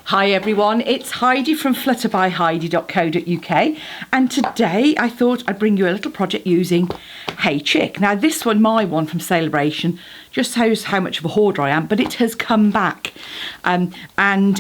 Hi everyone, it's Heidi from flutterbyheidi.co.uk, and today I thought I'd bring you a little project using Hey Chick. Now this one, my one from Celebration, just shows how much of a hoarder I am, but it has come back and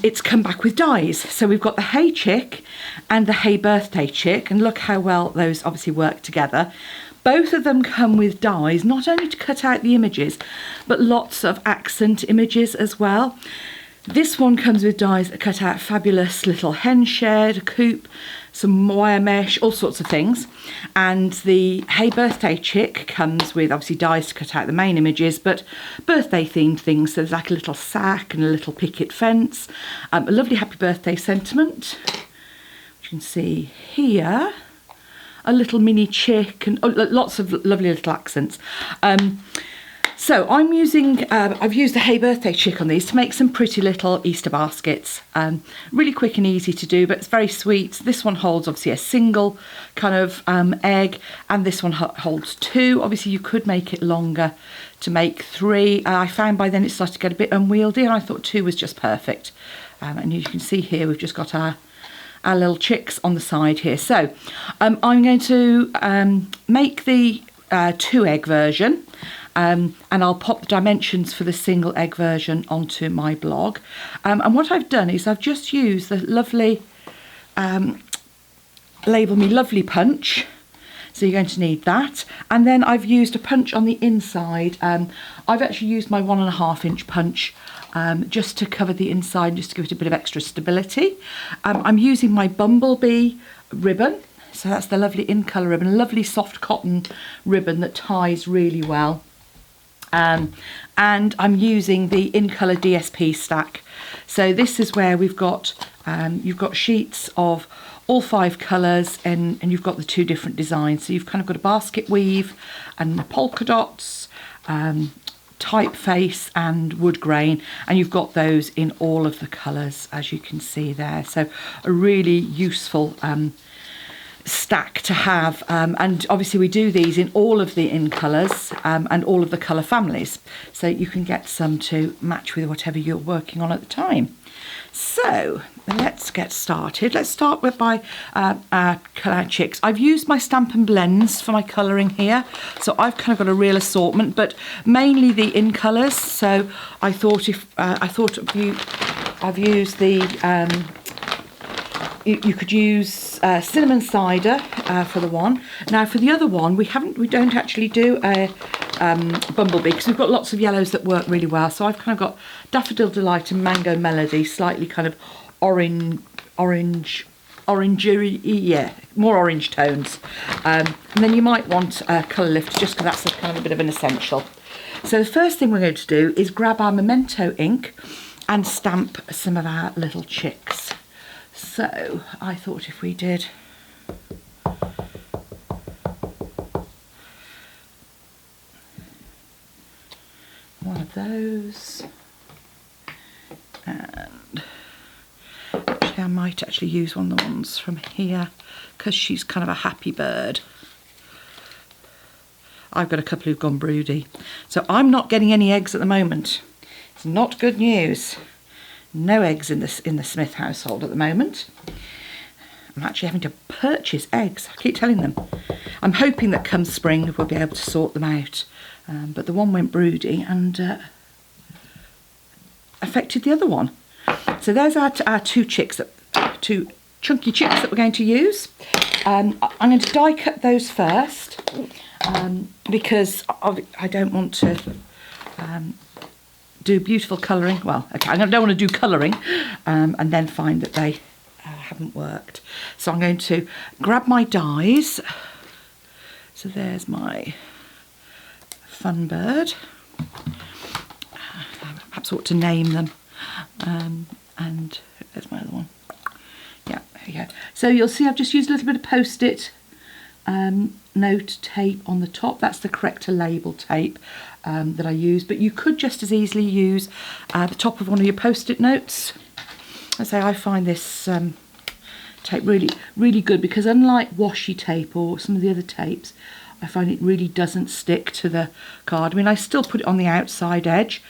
it's come back with dies. So we've got the Hey Chick and the Hey Birthday Chick, and look how well those obviously work together. Both of them come with dies, not only to cut out the images, but lots of accent images as well. This one comes with dies that cut out fabulous little hen shed, a coop, some wire mesh, all sorts of things. And the Hey Birthday Chick comes with obviously dies to cut out the main images, but birthday themed things. So there's like a little sack and a little picket fence, a lovely happy birthday sentiment, which you can see here. A little mini chick and lots of lovely little accents. So I'm using, I've used the Hey Birthday Chick on these to make some pretty little Easter baskets. Really quick and easy to do, but it's very sweet. This one holds obviously a single kind of egg, and this one holds two. Obviously you could make it longer to make three. I found by then it started to get a bit unwieldy, and I thought two was just perfect. And you can see here we've just got our little chicks on the side here. So I'm going to make the 2 egg version. And I'll pop the dimensions for the single egg version onto my blog. And what I've done is I've just used the lovely Label Me Lovely punch. So you're going to need that. And then I've used a punch on the inside. I've actually used my 1.5 inch punch just to cover the inside, just to give it a bit of extra stability. I'm using my Bumblebee ribbon. So that's the lovely in colour ribbon, a lovely soft cotton ribbon that ties really well. And I'm using the in colour DSP stack. So this is where we've got you've got sheets of all 5 colours, and you've got the 2 different designs. So you've kind of got a basket weave and polka dots, typeface and wood grain, and you've got those in all of the colours, as you can see there. So a really useful stack to have, and obviously we do these in all of the in colours and all of the colour families, so you can get some to match with whatever you're working on at the time. So let's get started. Let's start with my colour chicks. I've used my Stampin' Blends for my colouring here, so I've kind of got a real assortment, but mainly the in colours. So I thought I've used the you could use cinnamon cider for the one. Now for the other one, we don't actually do a bumblebee, because we've got lots of yellows that work really well. So I've kind of got Daffodil Delight and Mango Melody, slightly kind of orangey, yeah, more orange tones. And then you might want a colour lift, just because that's a kind of a bit of an essential. So the first thing we're going to do is grab our Memento ink and stamp some of our little chicks. So I thought if we did one of those, and actually I might actually use one of the ones from here, because she's kind of a happy bird. I've got a couple who've gone broody, so I'm not getting any eggs at the moment. It's not good news. No eggs in the Smith household at the moment. I'm actually having to purchase eggs. I keep telling them. I'm hoping that come spring we'll be able to sort them out. But the one went broody and affected the other one. So there's our 2 chicks, 2 chunky chicks that we're going to use. I'm going to die cut those first because I don't want to do beautiful colouring. Well, okay, I don't want to do colouring and then find that they haven't worked. So I'm going to grab my dies. So there's my fun bird. Perhaps I ought to name them. And there's my other one. Yeah, there you go. So you'll see I've just used a little bit of Post-it note tape on the top. That's the corrector label tape that I use, but you could just as easily use the top of one of your Post-it notes. I say I find this tape really good, because unlike washi tape or some of the other tapes, I find it really doesn't stick to the card. I mean, I still put it on the outside edge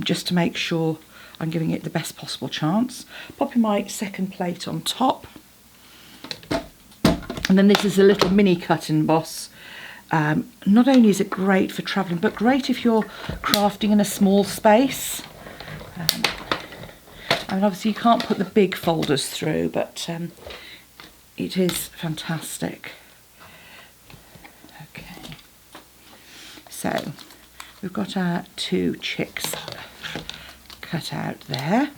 just to make sure I'm giving it the best possible chance. Popping my second plate on top. And then this is a little mini cut and emboss. Not only is it great for travelling, but great if you're crafting in a small space. I mean, obviously you can't put the big folders through, but it is fantastic. Okay, so we've got our 2 chicks cut out there.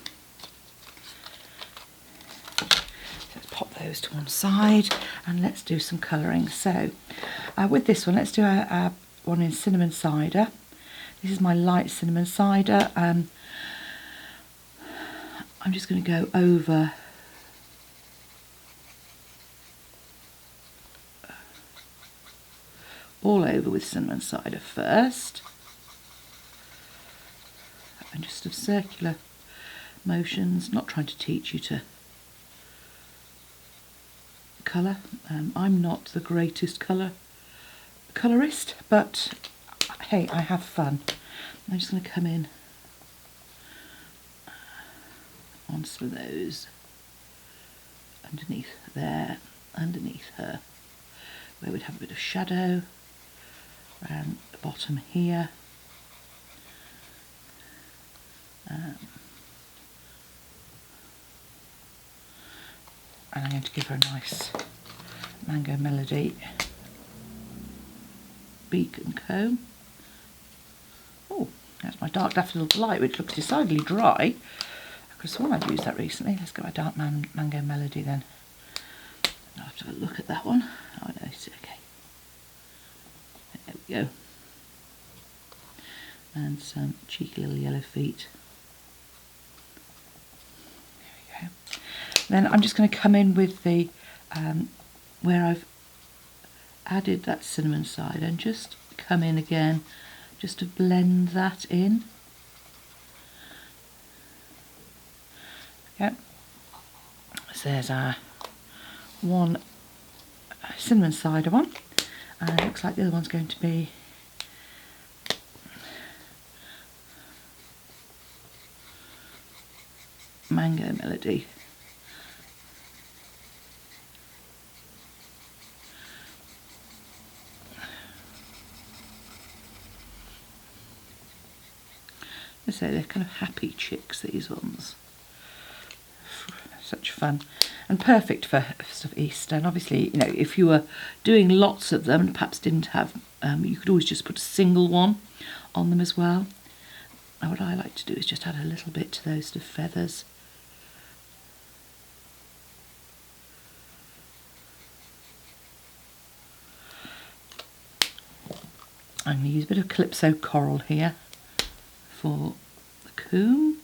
Let's pop those to one side and let's do some colouring. So with this one, let's do our one in cinnamon cider. This is my light cinnamon cider. I'm just going to go over all over with cinnamon cider first, and just of circular motions, not trying to teach you to colour. I'm not the greatest colourist, but hey, I have fun. I'm just going to come in on some of those underneath there, underneath her, where we'd have a bit of shadow, around the bottom here. And I'm going to give her a nice Mango Melody beak and comb. Oh, that's my Dark Daffodil Delight, which looks decidedly dry. I could have sworn I'd used that recently. Let's get my Dark Mango Melody then. I'll have to have a look at that one. Oh no, it's okay. There we go. And some cheeky little yellow feet. There we go. Then I'm just going to come in with the, where I've added that cinnamon cider, and just come in again, just to blend that in. Okay. So there's our one cinnamon cider one, and it looks like the other one's going to be Mango Melody. I say they're kind of happy chicks, these ones. Such fun, and perfect for stuff Easter. And obviously, you know, if you were doing lots of them and perhaps didn't have, you could always just put a single one on them as well. Now what I like to do is just add a little bit to those sort of feathers. I'm going to use a bit of Calypso Coral here for the comb.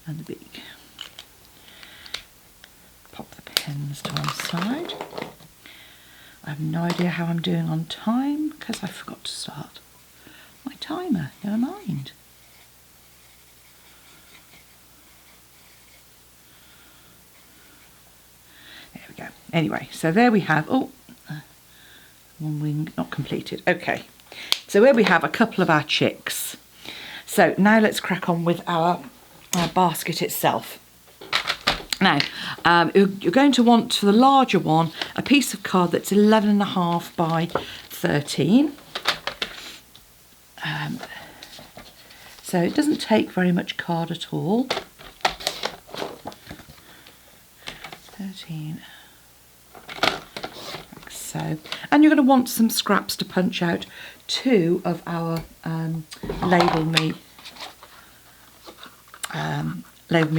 And the beak. Pop the pens to one side. I have no idea how I'm doing on time because I forgot to start my timer. Never mind. There we go. Anyway, so there we have, one wing not completed. Okay, so here we have a couple of our chicks. So now let's crack on with our basket itself. Now, you're going to want, for the larger one, a piece of card that's 11.5 by 13. So it doesn't take very much card at all. 13. Like so. And you're going to want some scraps to punch out 2 of our Label Me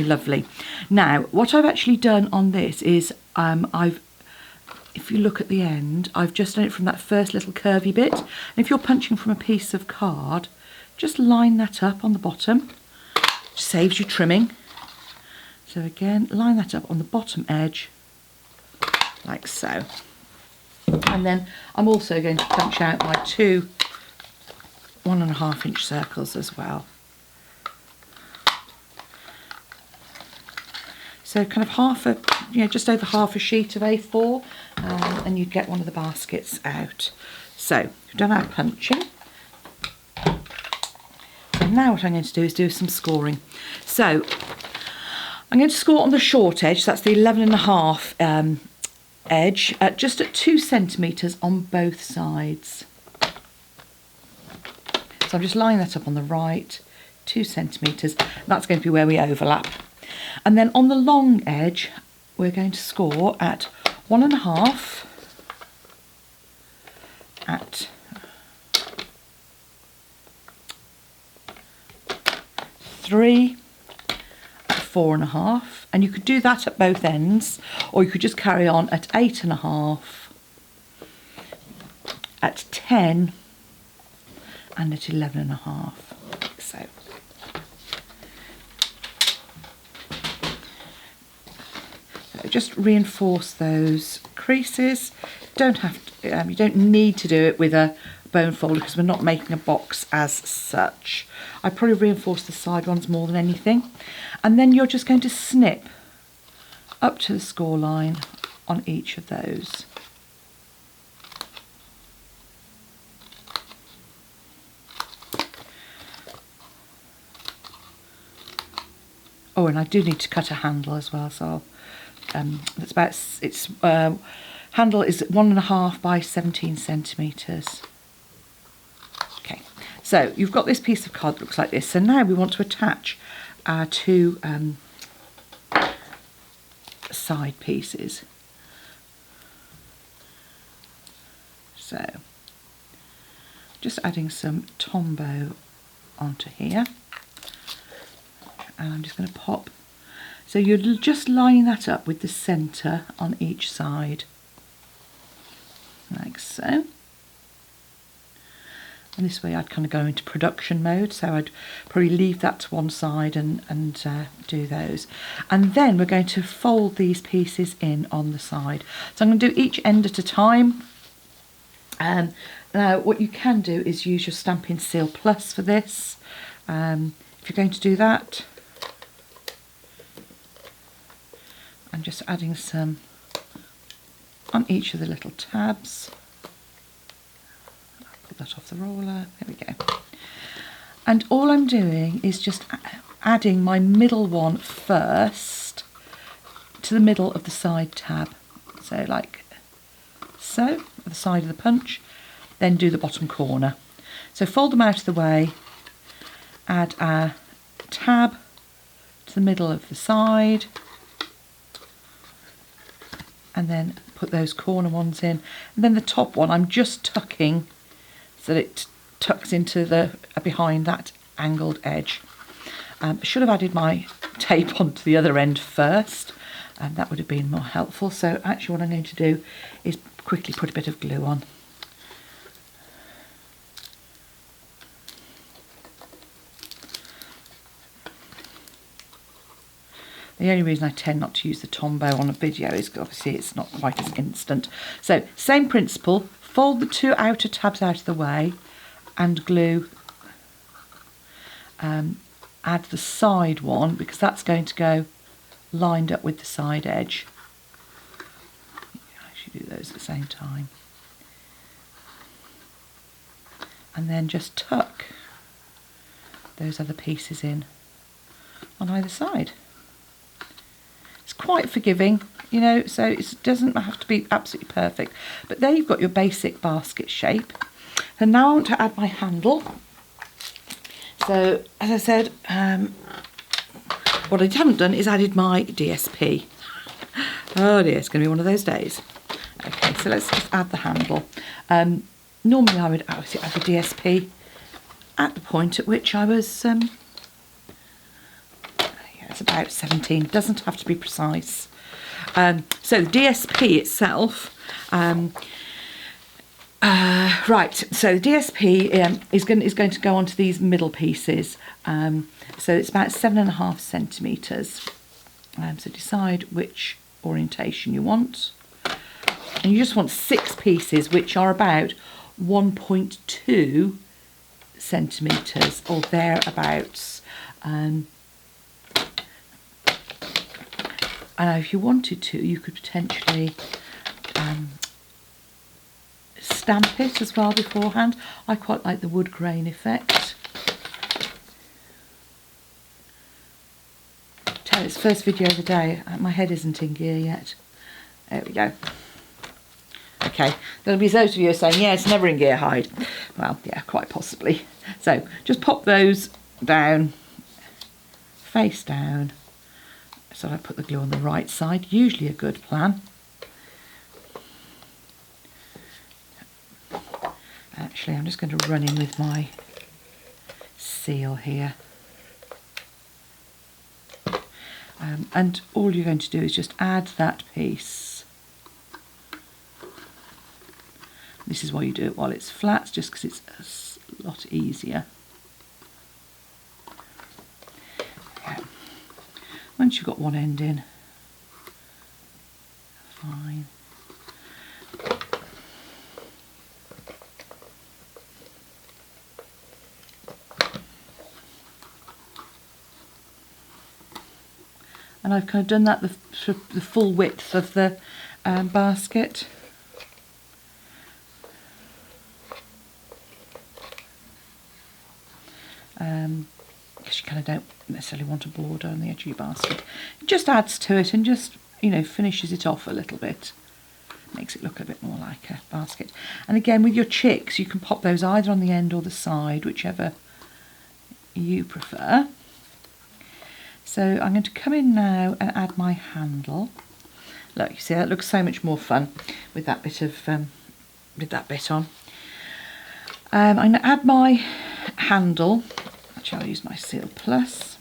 Lovely. Now, what I've actually done on this is if you look at the end, I've just done it from that first little curvy bit. And if you're punching from a piece of card, just line that up on the bottom. Which saves you trimming. So again, line that up on the bottom edge, like so. And then I'm also going to punch out my 2 1.5 inch circles as well. So kind of half a, just over half a sheet of A4, and you'd get one of the baskets out. So we've done our punching. And now what I'm going to do is do some scoring. So I'm going to score on the short edge, so that's the 11.5 edge, just at 2 centimetres on both sides. So I'm just lining that up on the right, 2 centimetres. That's going to be where we overlap. And then on the long edge, we're going to score at 1.5, at 3, at 4.5, and you could do that at both ends, or you could just carry on at 8.5, at 10, and at 11.5. So just reinforce those creases. Don't have to, you don't need to do it with a bone folder because we're not making a box as such. I probably reinforce the side ones more than anything. And then you're just going to snip up to the score line on each of those. Oh, and I do need to cut a handle as well, so that's about, handle is 1.5 by 17 centimetres. Okay, so you've got this piece of card that looks like this. So now we want to attach our 2 side pieces. So just adding some Tombow onto here. And I'm just going to pop. So you're just lining that up with the centre on each side, like so. And this way I'd kind of go into production mode, so I'd probably leave that to one side and do those. And then we're going to fold these pieces in on the side. So I'm going to do each end at a time. Now what you can do is use your Stampin' Seal Plus for this. If you're going to do that, I'm just adding some on each of the little tabs. I'll put that off the roller, there we go. And all I'm doing is just adding my middle one first to the middle of the side tab. So like so, at the side of the punch, then do the bottom corner. So fold them out of the way, add our tab to the middle of the side, and then put those corner ones in. And then the top one I'm just tucking so that it tucks into the behind that angled edge. I should have added my tape onto the other end first, and that would have been more helpful. So actually what I'm going to do is quickly put a bit of glue on. The only reason I tend not to use the Tombow on a video is because obviously it's not quite as instant. So same principle, fold the 2 outer tabs out of the way and glue, add the side one because that's going to go lined up with the side edge. I should do those at the same time. And then just tuck those other pieces in on either side. It's quite forgiving, you know, so it doesn't have to be absolutely perfect. But there you've got your basic basket shape. And now I want to add my handle. So, as I said, what I haven't done is added my DSP. Oh dear, it's going to be one of those days. Okay, so let's just add the handle. Normally I would obviously add the DSP at the point at which I was... it's about 17, doesn't have to be precise. So the DSP itself, right, so the DSP is going to go onto these middle pieces. So it's about 7.5 centimetres. So decide which orientation you want. And you just want 6 pieces, which are about 1.2 centimetres or thereabouts. And if you wanted to, you could potentially stamp it as well beforehand. I quite like the wood grain effect. Oh, it's first video of the day. My head isn't in gear yet. There we go. Okay, there'll be those of you who are saying, yeah, it's never in gear, Hyde. Well, yeah, quite possibly. So just pop those down, face down. So I put the glue on the right side, usually a good plan. Actually, I'm just going to run in with my seal here. And all you're going to do is just add that piece. This is why you do it while it's flat, just because it's a lot easier. Okay. Once you've got one end in, fine. And I've kind of done that the full width of the basket. Because you kind of don't necessarily want a border on the edge of your basket. It just adds to it and just, you know, finishes it off a little bit. Makes it look a bit more like a basket. And again, with your chicks, you can pop those either on the end or the side, whichever you prefer. So I'm going to come in now and add my handle. Look, you see that looks so much more fun with that bit of with that bit on. I'm going to add my handle. Actually, I'll use my Seal Plus.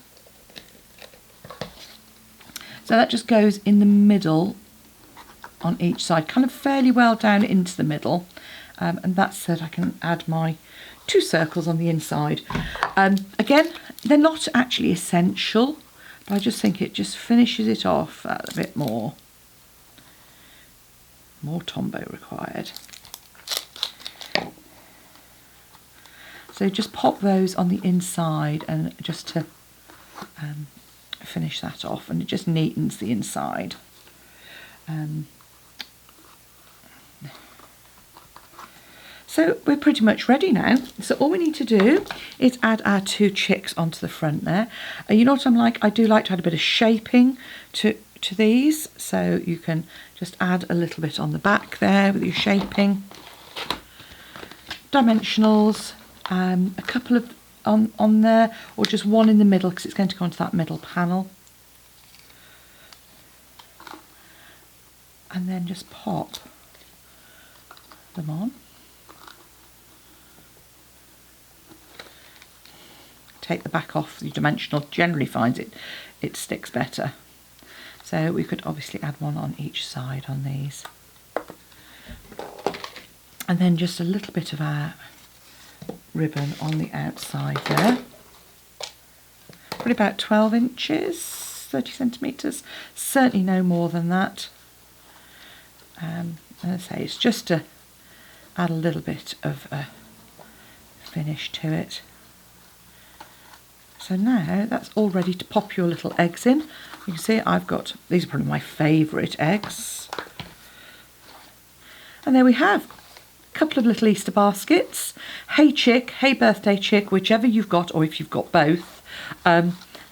So that just goes in the middle on each side, kind of fairly well down into the middle. And that's so that I can add my 2 circles on the inside. Again, they're not actually essential, but I just think it just finishes it off a bit more. More Tombow required. So just pop those on the inside and just to finish that off, and it just neatens the inside. So we're pretty much ready now. So all we need to do is add our 2 chicks onto the front there. You know what I'm like? I do like to add a bit of shaping to these. So you can just add a little bit on the back there with your shaping. Dimensionals, a couple of on there, or just one in the middle because it's going to go onto that middle panel. And then just pop them on. Take the back off. The dimensional generally finds it sticks better. So we could obviously add one on each side on these. And then just a little bit of our ribbon on the outside there. Probably about 12 inches, 30 centimetres, certainly no more than that. As I say, it's just to add a little bit of a finish to it. So now that's all ready to pop your little eggs in. You can see I've got, these are probably my favourite eggs. And there we have a couple of little Easter baskets. Hey Chick, Hey Birthday Chick, whichever you've got, or if you've got both.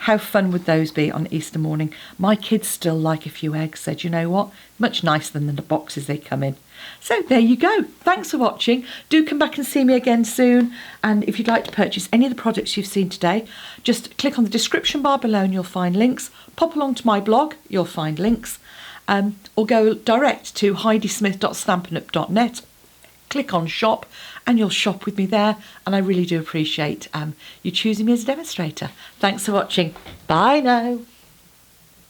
How fun would those be on Easter morning? My kids still like a few eggs, so do you know what? Much nicer than the boxes they come in. So there you go. Thanks for watching. Do come back and see me again soon. And if you'd like to purchase any of the products you've seen today, just click on the description bar below and you'll find links. Pop along to my blog, you'll find links. Or go direct to heidismith.stampinup.net. Click on shop and you'll shop with me there, and I really do appreciate you choosing me as a demonstrator. Thanks for watching. Bye now.